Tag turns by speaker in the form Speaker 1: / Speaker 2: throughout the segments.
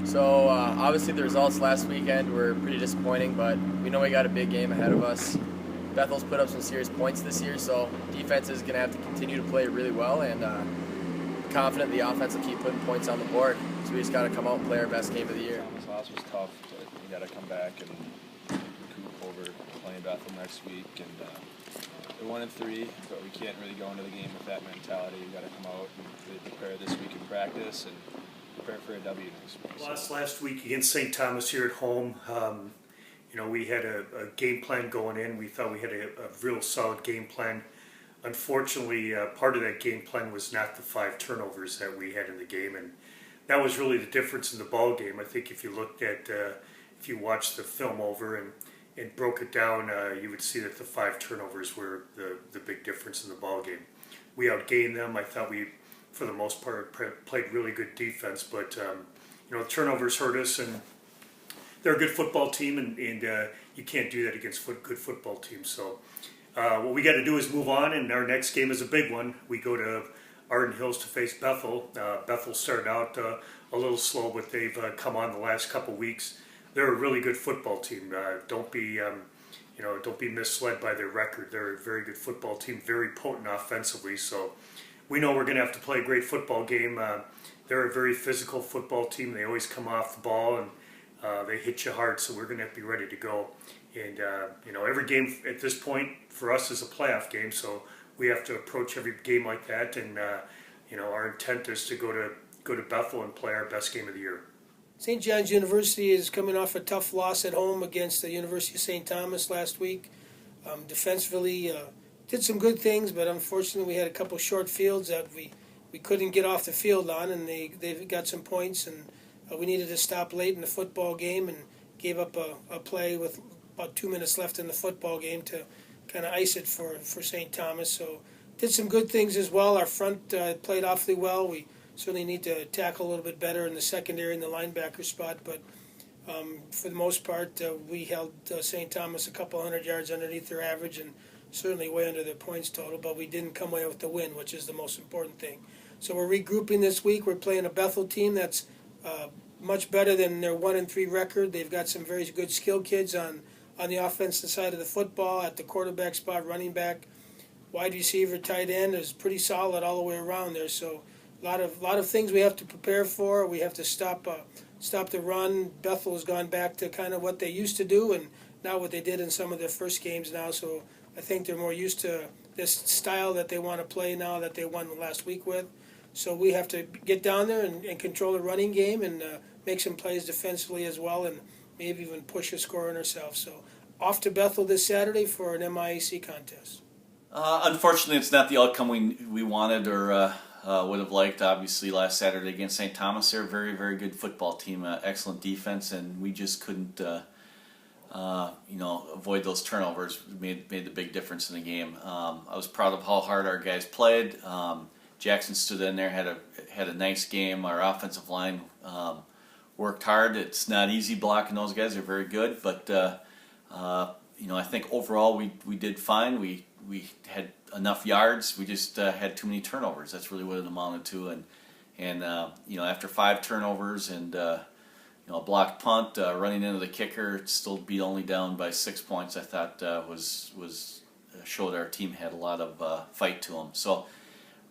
Speaker 1: So obviously the results last weekend were pretty disappointing, but we know we got a big game ahead of us. Bethel's put up some serious points this year, so defense is going to have to continue to play really well, and confident the offense will keep putting points on the board. So we just got to come out and play our best game of the year.
Speaker 2: This loss was tough, but we got to come back and recoup over playing Bethel next week. And we're 1-3, but we can't really go into the game with that mentality. We got to come out and really prepare this week in practice and prepare for a W next week.
Speaker 3: Last week against St. Thomas here at home, we had a game plan going in. We thought we had a real solid game plan. Unfortunately, part of that game plan was not the 5 turnovers that we had in the game, and that was really the difference in the ball game. I think if you looked at, if you watched the film over and broke it down, you would see that the 5 turnovers were the big difference in the ball game. We outgained them. I thought we, for the most part, played really good defense, but the turnovers hurt us, and they're a good football team, and you can't do that against good football teams. So what we got to do is move on, and our next game is a big one. We go to Arden Hills to face Bethel. Bethel started out a little slow, but they've come on the last couple weeks. They're a really good football team. Don't be misled by their record. They're a very good football team, very potent offensively. So we know we're going to have to play a great football game. They're a very physical football team. They always come off the ball and they hit you hard. So we're going to have to be ready to go. And every game at this point for us is a playoff game. So we have to approach every game like that. And our intent is to go to Bethel and play our best game of the year.
Speaker 4: St. John's University is coming off a tough loss at home against the University of St. Thomas last week. Defensively, did some good things, but unfortunately we had a couple short fields that we couldn't get off the field on, and they got some points, and we needed to stop late in the football game and gave up a play with about 2 minutes left in the football game to kind of ice it for St. Thomas. So did some good things as well. Our front played awfully well. We certainly need to tackle a little bit better in the secondary and the linebacker spot, but for the most part, we held St. Thomas a couple hundred yards underneath their average and certainly way under their points total, but we didn't come away with the win, which is the most important thing. So we're regrouping this week. We're playing a Bethel team that's much better than their 1-3 record. They've got some very good skilled kids on the offensive side of the football, at the quarterback spot, running back, wide receiver, tight end is pretty solid all the way around there. So a lot of things we have to prepare for. We have to stop the run. Bethel has gone back to kind of what they used to do and not what they did in some of their first games now. So I think they're more used to this style that they want to play now that they won last week with. So we have to get down there and control the running game and make some plays defensively as well, and maybe even push a score on ourselves. So off to Bethel this Saturday for an MIAC contest.
Speaker 5: Unfortunately, it's not the outcome we wanted or would have liked. Obviously, last Saturday against St. Thomas, they're a very, very good football team, excellent defense, and we just couldn't, avoid those turnovers. Made the big difference in the game. I was proud of how hard our guys played. Jackson stood in there, had a nice game. Our offensive line worked hard. It's not easy blocking those guys. They're very good, but I think overall we did fine. We had enough yards. We just had too many turnovers. That's really what it amounted to. And after 5 turnovers and a blocked punt, running into the kicker, still be only down by 6 points. I thought showed our team had a lot of fight to them. So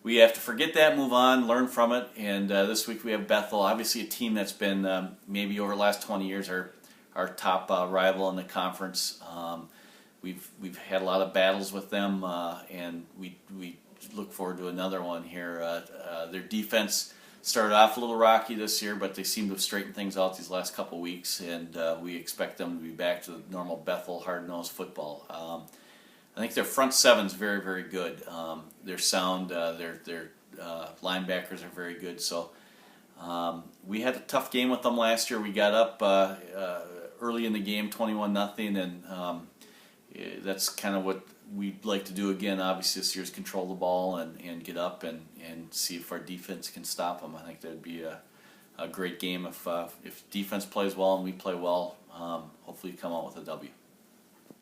Speaker 5: we have to forget that, move on, learn from it. And this week we have Bethel, obviously a team that's been maybe over the last 20 years our top rival in the conference. We've had a lot of battles with them, and we look forward to another one here. Their defense started off a little rocky this year, but they seem to have straightened things out these last couple weeks, and we expect them to be back to the normal Bethel hard-nosed football. I think their front seven's very, very good. They're sound. Their linebackers are very good. So we had a tough game with them last year. We got up early in the game, 21-0, and that's kind of what we'd like to do again. Obviously, this year is control the ball and get up and see if our defense can stop them. I think that would be a great game if defense plays well and we play well. Hopefully, come out with a W.